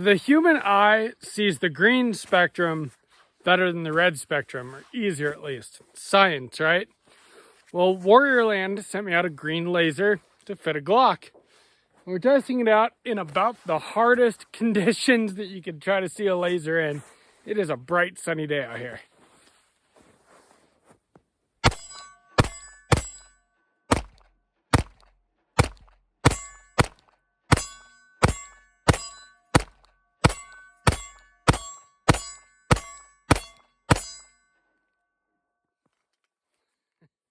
The human eye sees the green spectrum better than the red spectrum, or easier at least. Science, right? Well, WarriorLand sent me out a green laser to fit a Glock. We're testing it out in about the hardest conditions that you could try to see a laser in. It is a bright, sunny day out here.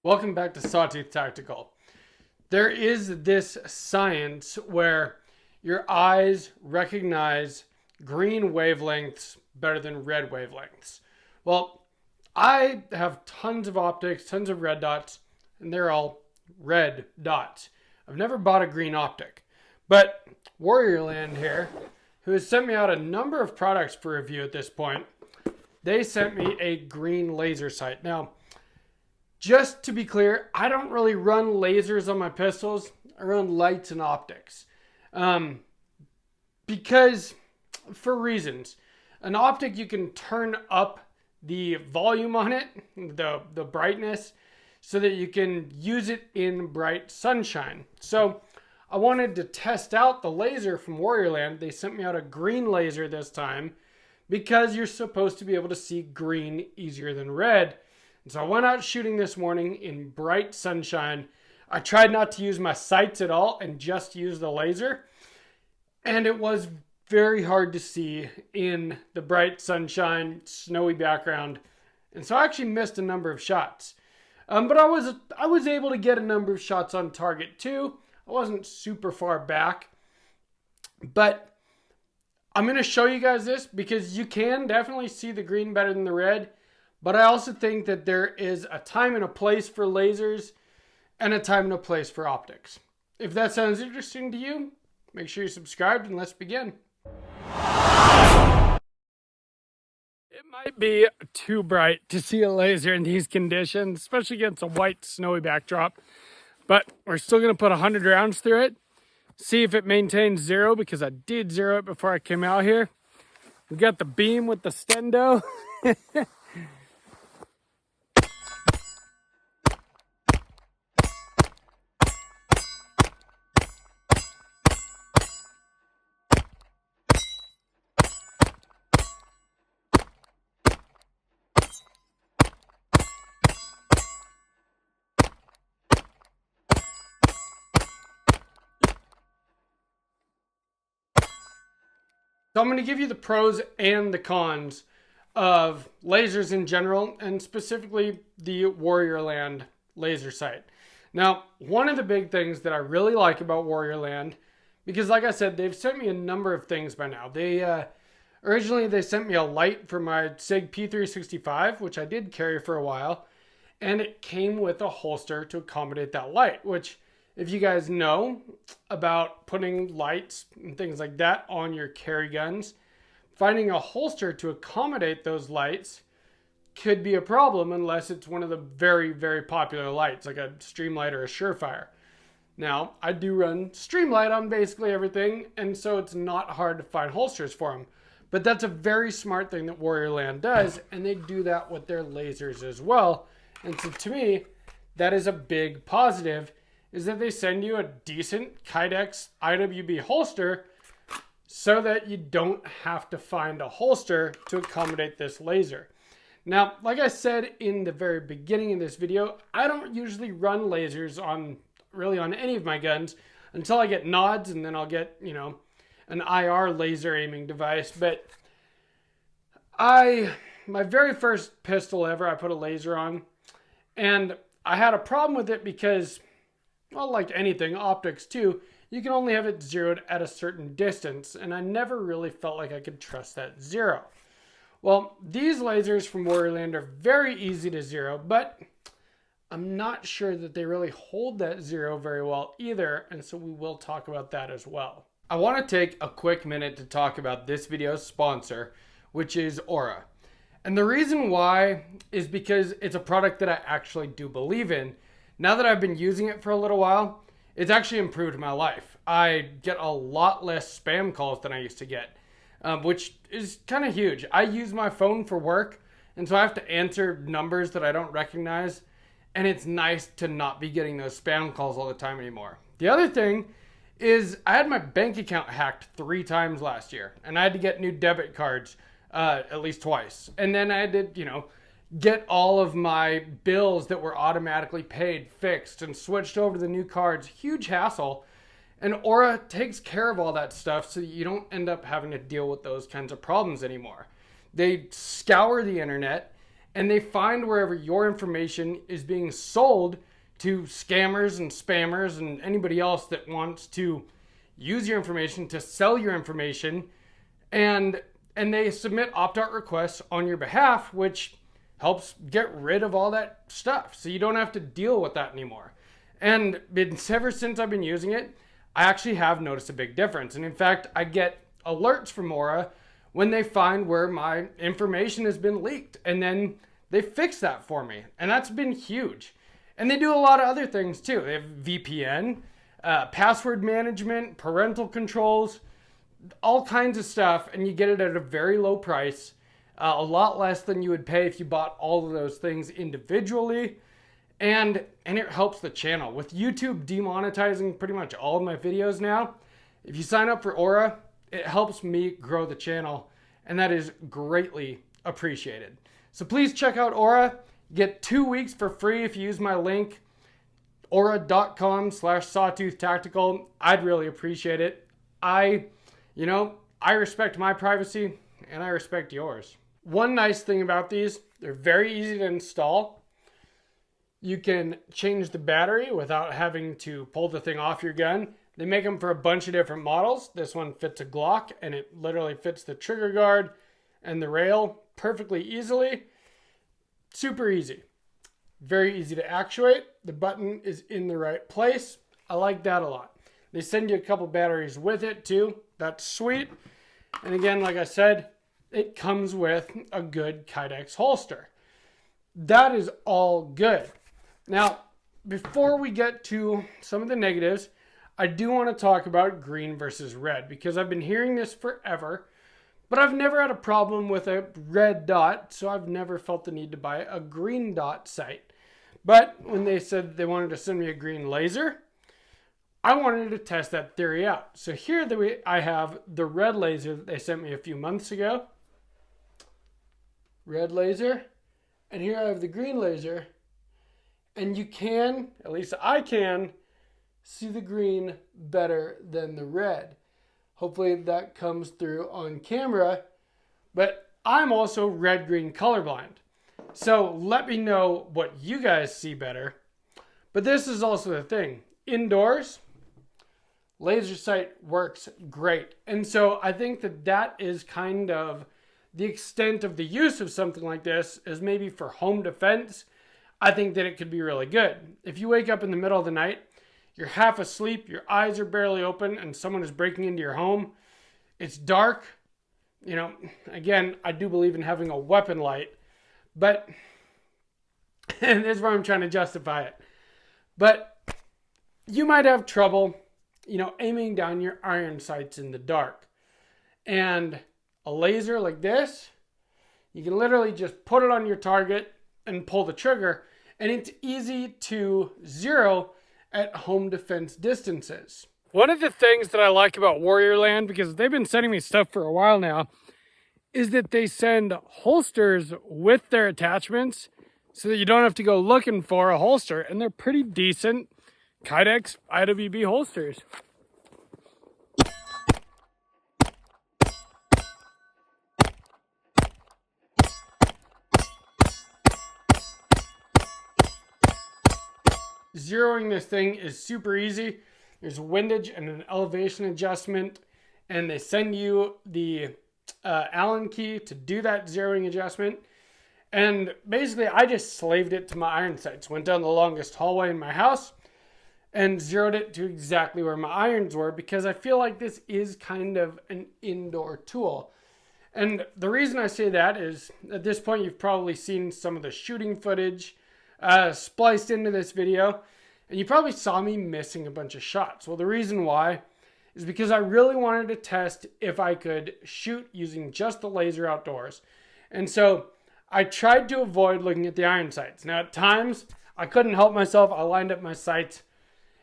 Welcome back to Sawtooth Tactical. There is this science where your eyes recognize green wavelengths better than red wavelengths. Well, I have tons of optics, tons of red dots, and they're all red dots. I've never bought a green optic. But WarriorLand here, who has sent me out a number of products for review at this point, they sent me a green laser sight. Now, just to be clear, I don't really run lasers on my pistols. I run lights and optics. Because, for reasons. An optic, you can turn up the volume on it, the brightness, so that you can use it in bright sunshine. So, I wanted to test out the laser from WarriorLand. They sent me out a green laser this time, because you're supposed to be able to see green easier than red. So I went out shooting this morning in bright sunshine. I tried not to use my sights at all and just use the laser. And it was very hard to see in the bright sunshine, snowy background. And so I actually missed a number of shots. But I was able to get a number of shots on target too. I wasn't super far back. But I'm going to show you guys this because you can definitely see the green better than the red. But I also think that there is a time and a place for lasers and a time and a place for optics. If that sounds interesting to you, make sure you're subscribed and let's begin. It might be too bright to see a laser in these conditions, especially against a white snowy backdrop. But we're still going to put 100 rounds through it. See if it maintains zero, because I did zero it before I came out here. We got the beam with the stendo. So I'm going to give you the pros and the cons of lasers in general, and specifically the WarriorLand laser sight. Now, one of the big things that I really like about WarriorLand, because like I said, they've sent me a number of things by now. Originally they sent me a light for my SIG P365, which I did carry for a while, and it came with a holster to accommodate that light, which, if you guys know about putting lights and things like that on your carry guns, finding a holster to accommodate those lights could be a problem unless it's one of the very, very popular lights, like a Streamlight or a Surefire. Now, I do run Streamlight on basically everything, and so it's not hard to find holsters for them. But that's a very smart thing that WarriorLand does, and they do that with their lasers as well. And so to me, that is a big positive, is that they send you a decent Kydex IWB holster so that you don't have to find a holster to accommodate this laser. Now, like I said in the very beginning of this video, I don't usually run lasers on any of my guns until I get nods, and then I'll get, an IR laser aiming device. But my very first pistol ever, I put a laser on, and I had a problem with it because, well, like anything, optics too, you can only have it zeroed at a certain distance, and I never really felt like I could trust that zero. Well, these lasers from WarriorLand are very easy to zero, but I'm not sure that they really hold that zero very well either, and so we will talk about that as well. I want to take a quick minute to talk about this video's sponsor, which is Aura. And the reason why is because it's a product that I actually do believe in. Now that I've been using it for a little while, it's actually improved my life. I get a lot less spam calls than I used to get. which is kind of huge. I use my phone for work, and so I have to answer numbers that I don't recognize, and it's nice to not be getting those spam calls all the time anymore. The other thing is I had my bank account hacked 3 times last year, and I had to get new debit cards at least twice. And then I had to, get all of my bills that were automatically paid fixed and switched over to the new cards. Huge hassle. And Aura takes care of all that stuff so that you don't end up having to deal with those kinds of problems anymore. They scour the internet and they find wherever your information is being sold to scammers and spammers and anybody else that wants to use your information to sell your information, and they submit opt-out requests on your behalf, which helps get rid of all that stuff so you don't have to deal with that anymore. And ever since I've been using it, I actually have noticed a big difference. And in fact, I get alerts from Aura when they find where my information has been leaked, and then they fix that for me. And that's been huge. And they do a lot of other things too. They have VPN, password management, parental controls, all kinds of stuff, and you get it at a very low price, a lot less than you would pay if you bought all of those things individually. And it helps the channel. With YouTube demonetizing pretty much all of my videos now, if you sign up for Aura, it helps me grow the channel, and that is greatly appreciated. So please check out Aura. Get 2 weeks for free if you use my link, aura.com/sawtooth-tactical. I'd really appreciate it. I respect my privacy, and I respect yours. One nice thing about these, they're very easy to install. You can change the battery without having to pull the thing off your gun. They make them for a bunch of different models. This one fits a Glock, and it literally fits the trigger guard and the rail perfectly easily. Super easy. Very easy to actuate. The button is in the right place. I like that a lot. They send you a couple batteries with it too. That's sweet. And again, like I said, it comes with a good Kydex holster. That is all good. Now, before we get to some of the negatives, I do want to talk about green versus red, because I've been hearing this forever, but I've never had a problem with a red dot, so I've never felt the need to buy a green dot sight. But when they said they wanted to send me a green laser, I wanted to test that theory out. So here I have the red laser that they sent me a few months ago. Red laser. And here I have the green laser. And you can, at least I can, see the green better than the red. Hopefully that comes through on camera. But I'm also red-green colorblind. So let me know what you guys see better. But this is also the thing. Indoors, laser sight works great. And so I think that is kind of the extent of the use of something like this, is maybe for home defense. I think that it could be really good. If you wake up in the middle of the night, you're half asleep, your eyes are barely open, and someone is breaking into your home, it's dark. Again, I do believe in having a weapon light, but, and this is where I'm trying to justify it, but you might have trouble, aiming down your iron sights in the dark. And a laser like this, you can literally just put it on your target and pull the trigger, and it's easy to zero at home defense distances. One of the things that I like about WarriorLand, because they've been sending me stuff for a while now, is that they send holsters with their attachments so that you don't have to go looking for a holster, and they're pretty decent Kydex IWB holsters. Zeroing this thing is super easy. There's a windage and an elevation adjustment, and they send you the Allen key to do that zeroing adjustment. And basically, I just slaved it to my iron sights. Went down the longest hallway in my house and zeroed it to exactly where my irons were, because I feel like this is kind of an indoor tool. And the reason I say that is, at this point, you've probably seen some of the shooting footage spliced into this video, and you probably saw me missing a bunch of shots. Well, the reason why is because I really wanted to test if I could shoot using just the laser outdoors. And so I tried to avoid looking at the iron sights. Now at times I couldn't help myself. I lined up my sights.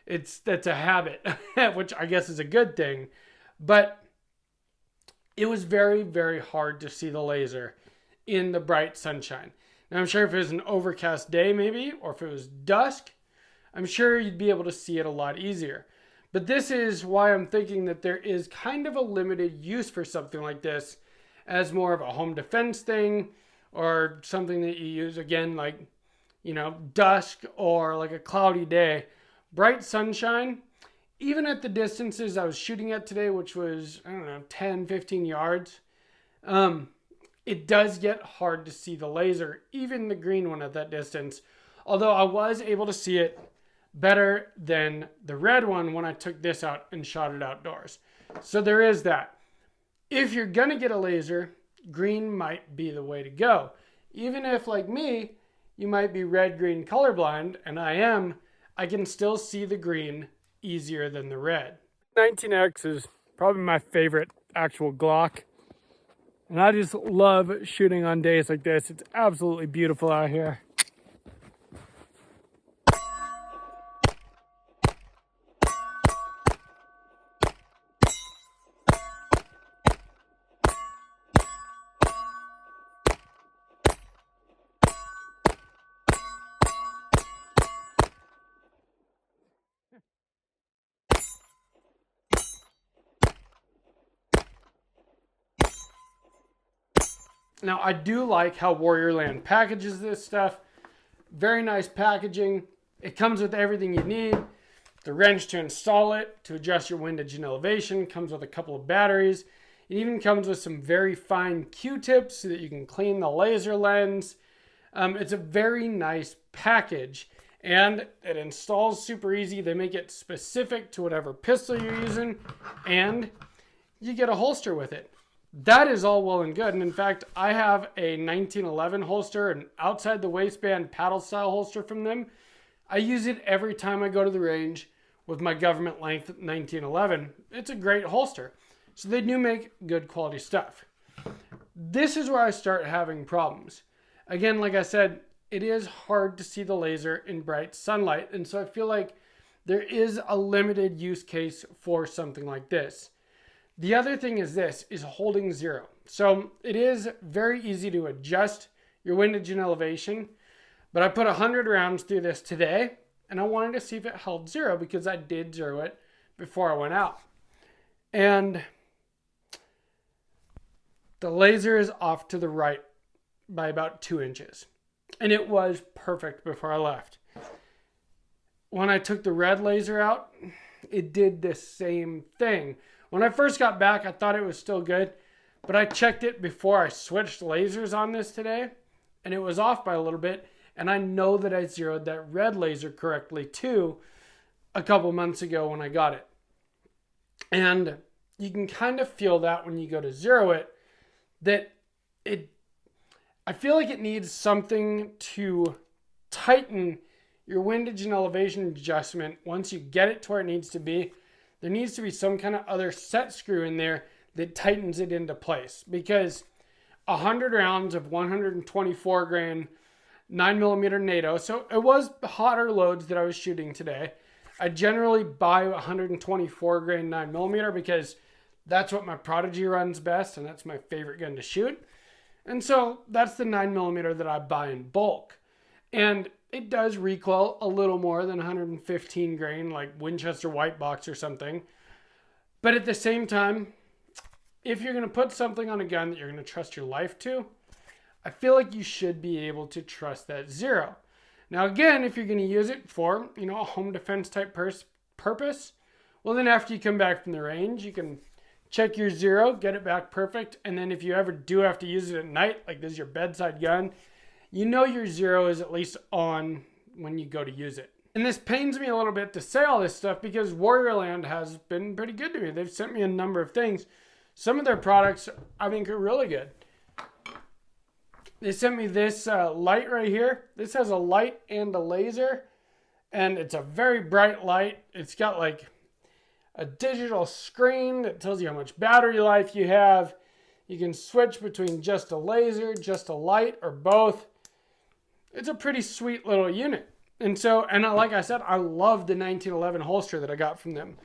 That's a habit, which I guess is a good thing. But it was very, very hard to see the laser in the bright sunshine. Now I'm sure if it was an overcast day maybe, or if it was dusk, I'm sure you'd be able to see it a lot easier. But this is why I'm thinking that there is kind of a limited use for something like this as more of a home defense thing, or something that you use again like, dusk or like a cloudy day. Bright sunshine, even at the distances I was shooting at today, which was, 10, 15 yards, it does get hard to see the laser, even the green one at that distance. Although I was able to see it better than the red one when I took this out and shot it outdoors. So there is that. If you're going to get a laser, green might be the way to go. Even if, like me, you might be red-green colorblind, and I am, I can still see the green easier than the red. 19X is probably my favorite actual Glock. And I just love shooting on days like this. It's absolutely beautiful out here. Now, I do like how WarriorLand packages this stuff. Very nice packaging. It comes with everything you need. The wrench to install it, to adjust your windage and elevation. Comes with a couple of batteries. It even comes with some very fine Q-tips so that you can clean the laser lens. It's a very nice package. And it installs super easy. They make it specific to whatever pistol you're using. And you get a holster with it. That is all well and good. And in fact, I have a 1911 holster, an outside the waistband paddle style holster from them. I use it every time I go to the range with my government length 1911. It's a great holster. So they do make good quality stuff. This is where I start having problems. Again, like I said, it is hard to see the laser in bright sunlight. And so I feel like there is a limited use case for something like this. The other thing is holding zero. So it is very easy to adjust your windage and elevation, but I put 100 rounds through this today, and I wanted to see if it held zero because I did zero it before I went out. And the laser is off to the right by about 2 inches, and it was perfect before I left. When I took the red laser out, it did the same thing. When I first got back, I thought it was still good, but I checked it before I switched lasers on this today, and it was off by a little bit, and I know that I zeroed that red laser correctly too a couple months ago when I got it. And you can kind of feel that when you go to zero it, I feel like it needs something to tighten your windage and elevation adjustment. Once you get it to where it needs to be, there needs to be some kind of other set screw in there that tightens it into place, because 100 rounds of 124 grain 9mm NATO, so it was hotter loads that I was shooting today. I generally buy 124 grain 9mm because that's what my Prodigy runs best, and that's my favorite gun to shoot. And so that's the 9mm that I buy in bulk. And it does recoil a little more than 115 grain, like Winchester White Box or something. But at the same time, if you're going to put something on a gun that you're going to trust your life to, I feel like you should be able to trust that zero. Now, again, if you're going to use it for, a home defense type purpose, well, then after you come back from the range, you can check your zero, get it back perfect. And then if you ever do have to use it at night, like this is your bedside gun, your zero is at least on when you go to use it. And this pains me a little bit to say all this stuff because WarriorLand has been pretty good to me. They've sent me a number of things. Some of their products I think are really good. They sent me this light right here. This has a light and a laser, and it's a very bright light. It's got like a digital screen that tells you how much battery life you have. You can switch between just a laser, just a light, or both. It's a pretty sweet little unit. And like I said, I love the 1911 holster that I got from them.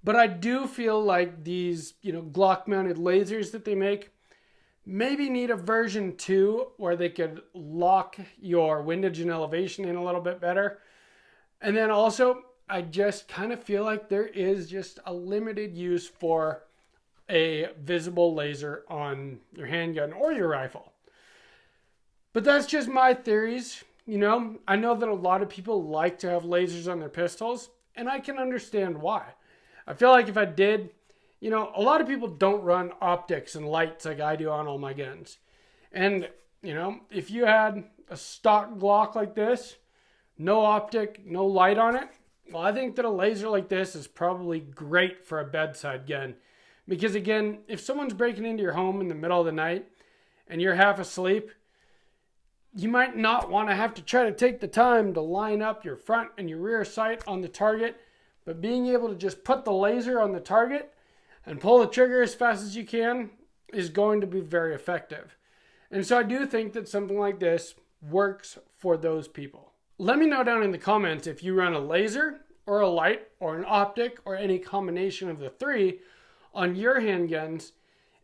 But I do feel like these, Glock mounted lasers that they make maybe need a version 2 where they could lock your windage and elevation in a little bit better. And then also, I just kind of feel like there is just a limited use for a visible laser on your handgun or your rifle. But that's just my theories. I know that a lot of people like to have lasers on their pistols, and I can understand why. I feel like if I did, a lot of people don't run optics and lights like I do on all my guns. And, if you had a stock Glock like this, no optic, no light on it, well, I think that a laser like this is probably great for a bedside gun. Because again, if someone's breaking into your home in the middle of the night and you're half asleep, you might not want to have to try to take the time to line up your front and your rear sight on the target. But being able to just put the laser on the target and pull the trigger as fast as you can is going to be very effective. And so I do think that something like this works for those people. Let me know down in the comments if you run a laser or a light or an optic or any combination of the three on your handguns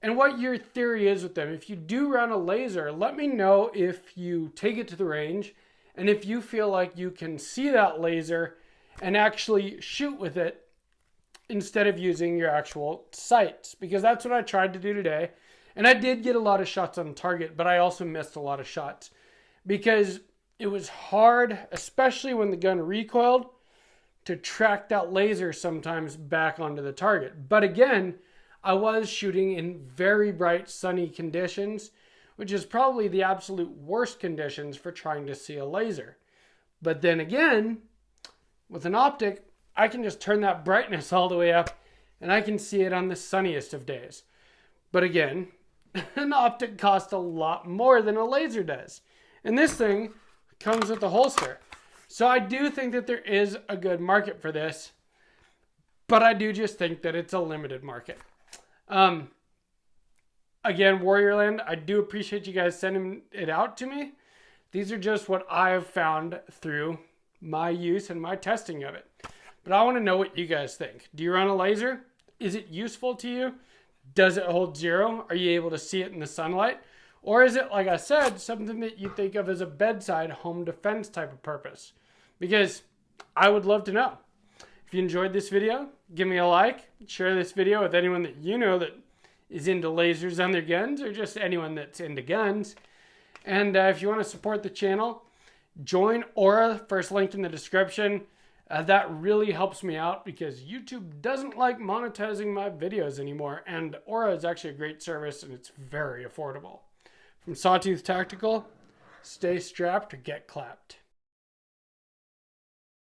and what your theory is with them. If you do run a laser, let me know if you take it to the range and if you feel like you can see that laser and actually shoot with it instead of using your actual sights. Because that's what I tried to do today. And I did get a lot of shots on target, but I also missed a lot of shots. Because it was hard, especially when the gun recoiled, to track that laser sometimes back onto the target. But again, I was shooting in very bright sunny conditions, which is probably the absolute worst conditions for trying to see a laser. But then again, with an optic, I can just turn that brightness all the way up and I can see it on the sunniest of days. But again, an optic costs a lot more than a laser does. And this thing comes with a holster. So I do think that there is a good market for this, but I do just think that it's a limited market. Again, WarriorLand, I do appreciate you guys sending it out to me. These are just what I have found through my use and my testing of it. But I want to know what you guys think. Do you run a laser? Is it useful to you? Does it hold zero? Are you able to see it in the sunlight? Or is it, like I said, something that you think of as a bedside home defense type of purpose? Because I would love to know. If you enjoyed this video, give me a like. Share this video with anyone that you know that is into lasers on their guns or just anyone that's into guns. And if you want to support the channel, join Aura, first linked in the description. That really helps me out because YouTube doesn't like monetizing my videos anymore. And Aura is actually a great service and it's very affordable. From Sawtooth Tactical, stay strapped or get clapped.